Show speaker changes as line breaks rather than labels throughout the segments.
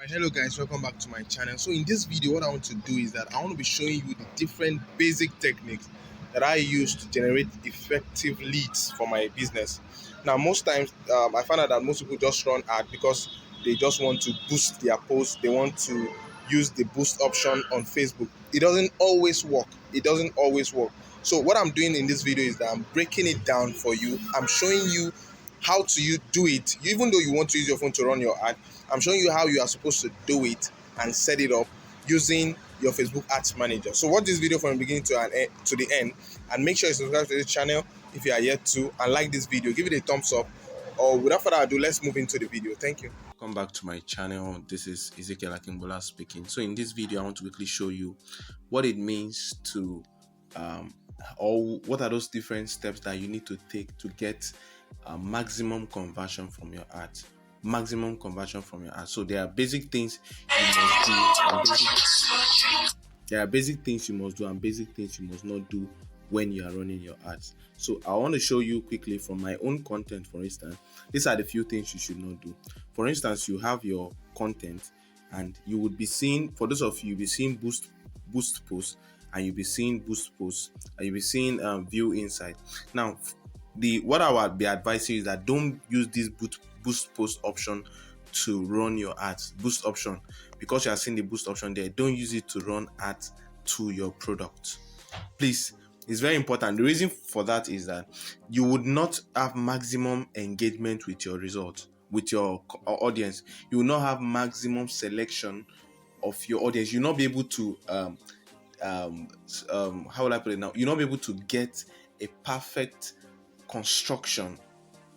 Hello guys, welcome back to my channel. So in this video, what I want to do is that I want to be showing you the different basic techniques that I use to generate effective leads for my business. Now, most times I find out that most people just run ad because they just want to boost their posts. They want to use the boost option on Facebook. It doesn't always work. It doesn't always work. So what I'm doing in this video is that I'm breaking it down for you. I'm showing you how to you do it. Even though you want to use your phone to run your ad, I'm showing you how you are supposed to do it and set it up using your Facebook Ads Manager. So watch this video from the beginning to the end, and make sure you subscribe to this channel if you are yet to, and like this video. Give it a thumbs up. Or without further ado, let's move into the video. Thank you.
Welcome back to my channel. This is Ezekiel Akingbola speaking. So in this video, I want to quickly show you what it means to or what are those different steps that you need to take to get maximum conversion from your ads. Maximum conversion from your ads. So there are basic things you must do. There are basic things you must do and basic things you must not do when you are running your ads. So I want to show you quickly from my own content. For instance, these are the few things you should not do. For instance, you have your content and you would be seeing, for those of you, you'll be seeing boost posts, and you'll be seeing boost posts, and you'll be seeing view insight. Now, what I would be advising is that don't use this boost post option to run your ads. Boost option, because you are seeing the boost option there, don't use it to run ads to your product. Please, it's very important. The reason for that is that you would not have maximum engagement with your result, with your audience. You will not have maximum selection of your audience. You'll not be able to how will I put it now? You'll not be able to get a perfect construction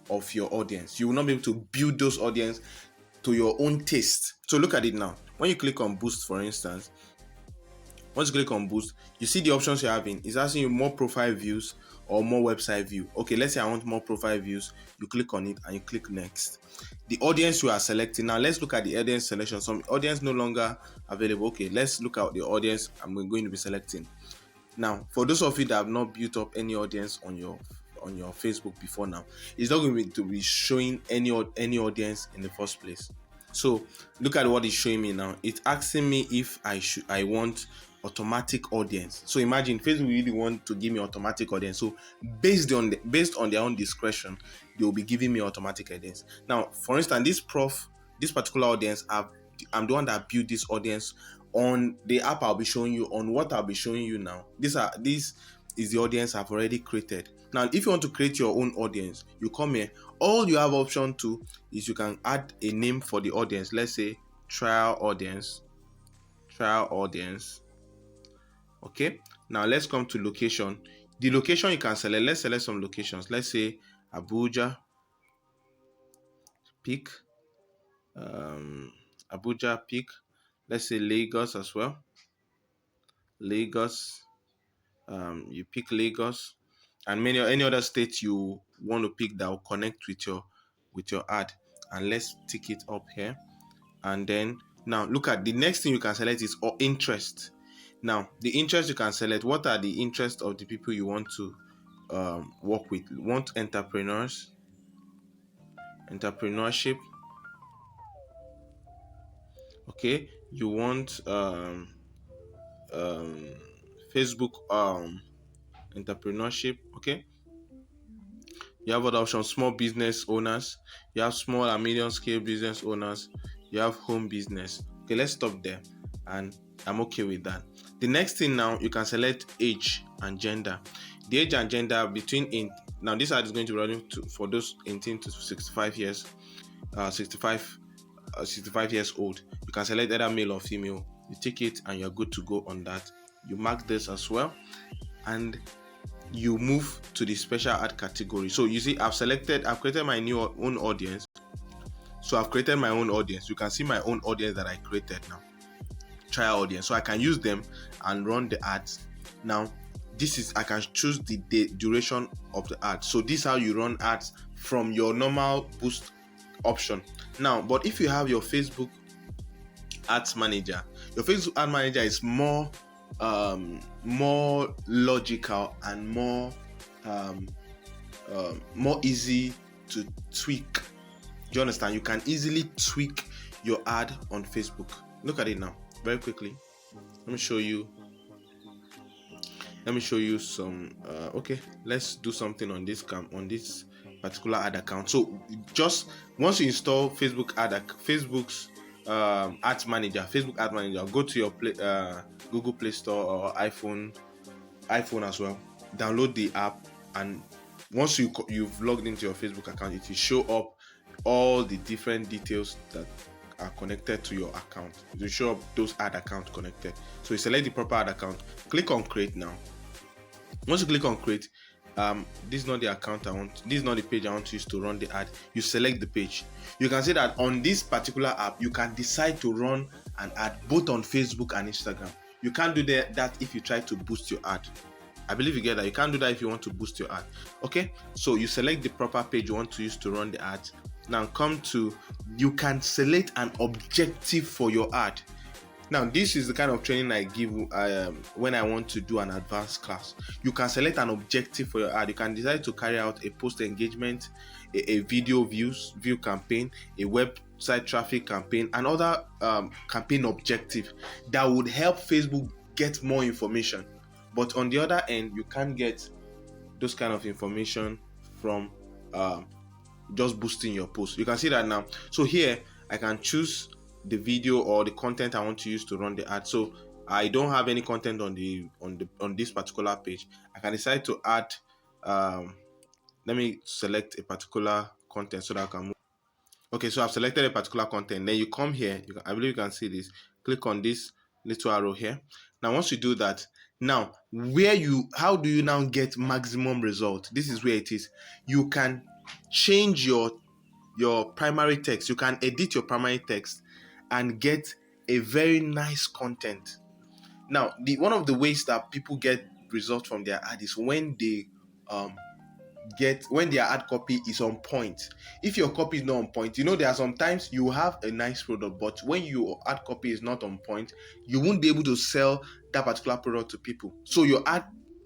of your audience. You will not be able to build those audience to your own taste. So look at it now. When you click on boost, for instance, once you click on boost, you see the options you're having. It's asking you more profile views or more website view. Okay, let's say I want more profile views. You click on it and you click next. The audience you are selecting. Now let's look at the audience selection. Some audience no longer available. Okay, let's look at the audience I'm going to be selecting. Now, for those of you that have not built up any audience on your Facebook before now, it's not going to be showing any audience in the first place. So look at what it's showing me now. It's asking me if I want automatic audience. So imagine Facebook really want to give me automatic audience. So based on their own discretion, they will be giving me automatic audience. Now, for instance, this particular audience, I'm the one that built this audience on the app I'll be showing you. On what I'll be showing you now, this is the audience I've already created. Now, if you want to create your own audience, you come here. All you have option to is you can add a name for the audience. Let's say trial audience. Okay, now let's come to location. The location you can select, let's select some locations. Let's say Abuja, pick Abuja, pick. Let's say Lagos as well. Lagos, you pick Lagos, and any other state you want to pick that will connect with your ad. And let's tick it up here. And then now look at the next thing you can select is interest. Now the interest you can select, what are the interests of the people you want to work with. You want entrepreneurship, okay. You want Facebook entrepreneurship, okay. You have other options: small business owners, you have small and medium scale business owners, you have home business. Okay, let's stop there, and I'm okay with that. The next thing now, you can select age and gender. The age and gender between now this ad is going to be running for those 18 to 65 years, 65 years old. You can select either male or female. You tick it and you're good to go on that. You mark this as well, and you move to the special ad category. So you see, I've created my own audience. So I've created my own audience. You can see my own audience that I created now, trial audience. So I can use them and run the ads. Now I can choose the duration of the ad. So this is how you run ads from your normal boost option. Now, but if you have your Facebook Ads Manager, your Facebook Ad Manager is more logical and more easy to tweak. Do you understand? You can easily tweak your ad on Facebook. Look at it now, very quickly. Let me show you. Some. Okay, let's do something on this particular ad account. So just once you install Facebook's Ads Manager, go to your Google Play Store or iPhone as well. Download the app, and once you've logged into your Facebook account, it will show up all the different details that are connected to your account. It will show up those ad accounts connected. So you select the proper ad account, click on create now. Once you click on create, this is not the account I want, this is not the page I want to use to run the ad. You select the page. You can see that on this particular app, you can decide to run an ad both on Facebook and Instagram. You can't do that if you try to boost your ad. I believe you get that. You can't do that if you want to boost your ad. Okay, so you select the proper page you want to use to run the ad. Now you can select an objective for your ad. Now, this is the kind of training I give when I want to do an advanced class. You can select an objective for your ad. You can decide to carry out a post engagement, a video view campaign, a website traffic campaign, and other campaign objective that would help Facebook get more information. But on the other end, you can't get those kind of information from just boosting your post. You can see that now. So here I can choose the video or the content I want to use to run the ad. So I don't have any content on this particular page. I can decide to add let me select a particular content so that I can move. Okay, so I've selected a particular content. Then you come here, I believe you can see this. Click on this little arrow here. Now once you do that, now how do you now get maximum result? This is where it is. You can change your primary text. You can edit your primary text and get a very nice content. Now, one of the ways that people get results from their ad is when their ad copy is on point. If your copy is not on point, there are sometimes you have a nice product, but when your ad copy is not on point, you won't be able to sell that particular product to people. So your ad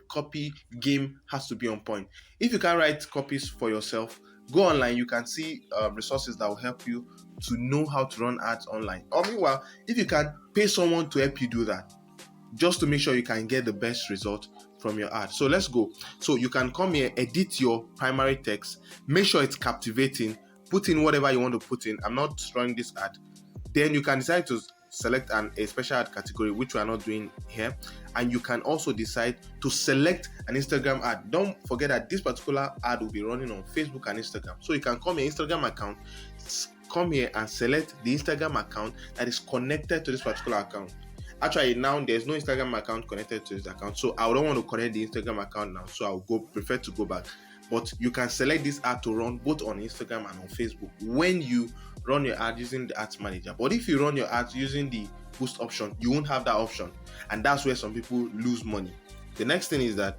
copy game has to be on point. If you can't write copies for yourself, go online. You can see resources that will help you to know how to run ads online. Or meanwhile, if you can pay someone to help you do that, just to make sure you can get the best result from your ad. So let's go. So you can come here, edit your primary text, make sure it's captivating, put in whatever you want to put in. I'm not running this ad. Then you can decide to select a special ad category, which we are not doing here. And you can also decide to select an Instagram ad. Don't forget that this particular ad will be running on Facebook and Instagram. So you can come your Instagram account, come here and select the Instagram account that is connected to this particular account. Actually, now there's no Instagram account connected to this account, so I don't want to connect the Instagram account now, so I'll prefer to go back. But you can select this ad to run both on Instagram and on Facebook when you run your ad using the Ads Manager. But if you run your ads using the boost option, you won't have that option, and that's where some people lose money. The next thing is that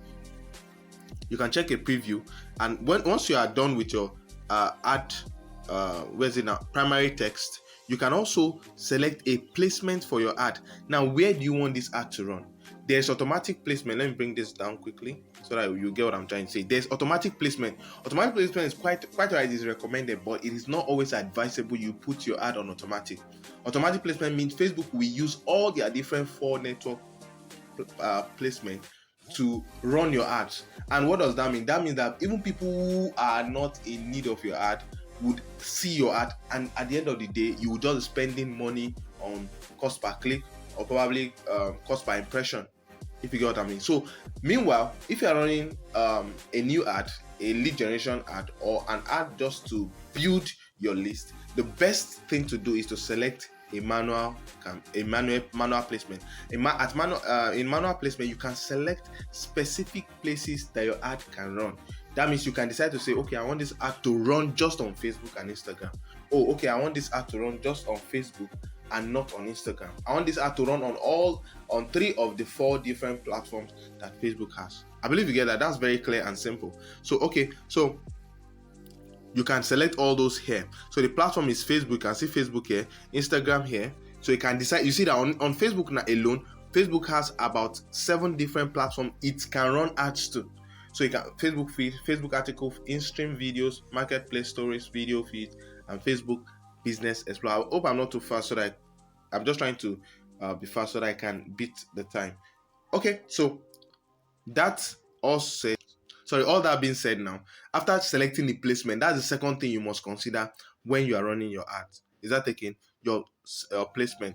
you can check a preview, and once you are done with your ad, primary text, you can also select a placement for your ad. Now, where do you want this ad to run? There's automatic placement. Let me bring this down quickly so that you get what I'm trying to say. There's automatic placement. Automatic placement is quite right, is recommended, but it is not always advisable you put your ad on automatic. Automatic placement means Facebook will use all their different 4 network placement to run your ads. And what does that mean? That means that even people who are not in need of your ad would see your ad, and at the end of the day, you will just spending money on cost per click or probably cost per impression, if you get what I mean. So meanwhile, if you are running a new ad, a lead generation ad, or an ad just to build your list, the best thing to do is to select a manual placement. In manual placement, you can select specific places that your ad can run. That means you can decide to say, okay, I want this ad to run just on Facebook and Instagram. Oh, okay, I want this ad to run just on Facebook and not on Instagram. I want this ad to run on 3 of the 4 different platforms that Facebook has. I believe you get that. That's very clear and simple. So, okay, so you can select all those here. So the platform is Facebook. You can see Facebook here, Instagram here. So you can decide. You see that on Facebook now alone, Facebook has about 7 different platforms it can run ads to. So you can Facebook feed, Facebook article, in-stream videos, marketplace stories, video feeds, and Facebook Business Explorer. I hope I'm not too fast, so that I'm just trying to be fast so that I can beat the time. Okay, so that's all said. Sorry, all that being said now, after selecting the placement, that's the second thing you must consider when you are running your ads. Is that taking your placement?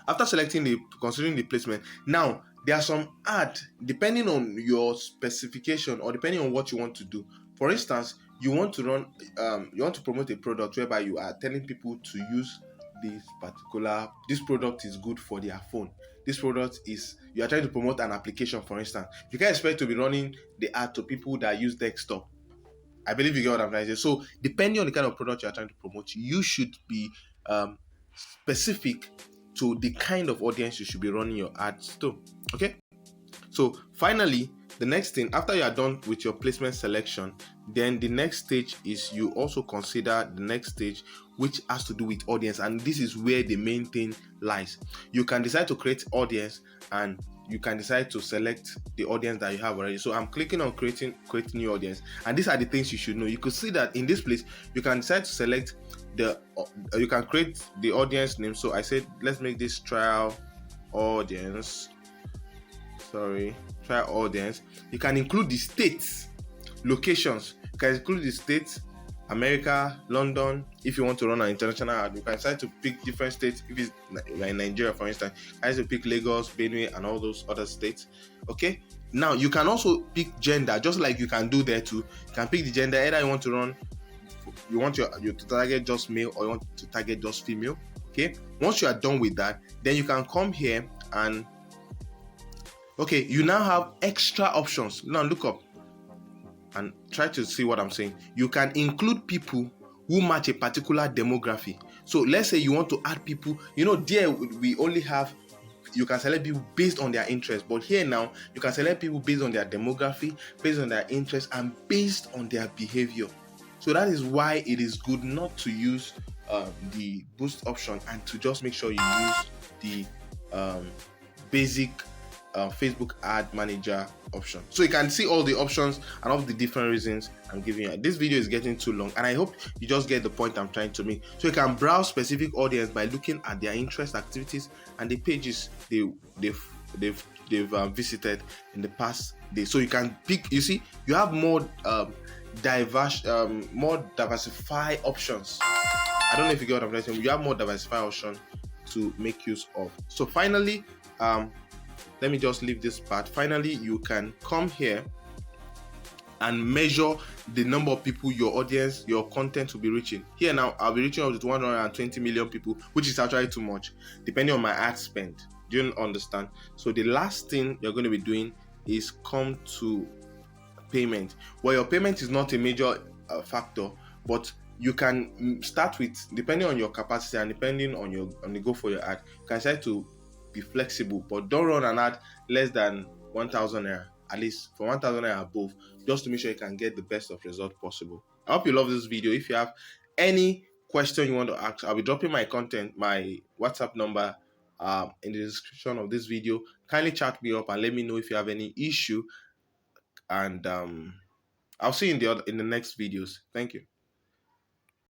After selecting the considering the placement, now there are some ad depending on your specification or depending on what you want to do. For instance, you want to run you want to promote a product whereby you are telling people to use this product is good for their phone. This product is, you are trying to promote an application. For instance, you can expect to be running the ad to people that use desktop. I believe you get what I'm trying to say. So depending on the kind of product you are trying to promote, you should be specific to the kind of audience you should be running your ads to. Okay. So finally, the next thing, after you are done with your placement selection, then the next stage is you also consider the next stage, which has to do with audience, and this is where the main thing lies. You can decide to create audience, and you can decide to select the audience that you have already. So I'm clicking on create new audience, and these are the things you should know. You could see that in this place you can decide to select the you can create the audience name. So I said let's make this trial audience. Trial audience. You can include the states, locations. You can include the states, America, London. If you want to run an international ad, you can decide to pick different states. If it's like Nigeria, for instance, I have to pick Lagos, Benue, and all those other states. Okay. Now you can also pick gender, just like you can do there too. You can pick the gender. Either you want to run, you want your to target just male, or you want to target just female. Okay. Once you are done with that, then you can come here and okay, you now have extra options. Now look up and try to see what I'm saying. You can include people who match a particular demography. So let's say you want to add people, there we only have, you can select people based on their interest, but here now you can select people based on their demography, based on their interest, and based on their behavior. So that is why it is good not to use the boost option, and to just make sure you use the basic Facebook ad manager option. So you can see all the options and all the different reasons I'm giving you. This video is getting too long, and I hope you just get the point I'm trying to make. So you can browse specific audience by looking at their interest, activities, and the pages they've visited in the past day. So you can pick. You see, you have more diversified options. I don't know if you get what I'm saying. You have more diversified options to make use of. So finally, let me just leave this part. Finally, you can come here and measure the number of people your audience, your content will be reaching. Here now, I'll be reaching up to 120 million people, which is actually too much, depending on my ad spend. Do you understand? So the last thing you're going to be doing is come to payment. Well, your payment is not a major factor, but you can start with, depending on your capacity and depending on the goal for your ad, you can decide to be flexible, but don't run an ad less than 1,000 naira, at least for 1,000 naira above, just to make sure you can get the best of result possible. I hope you love this video. If you have any question you want to ask, I'll be dropping my WhatsApp number in the description of this video. Kindly chat me up and let me know if you have any issue, and I'll see you in the next videos. Thank you.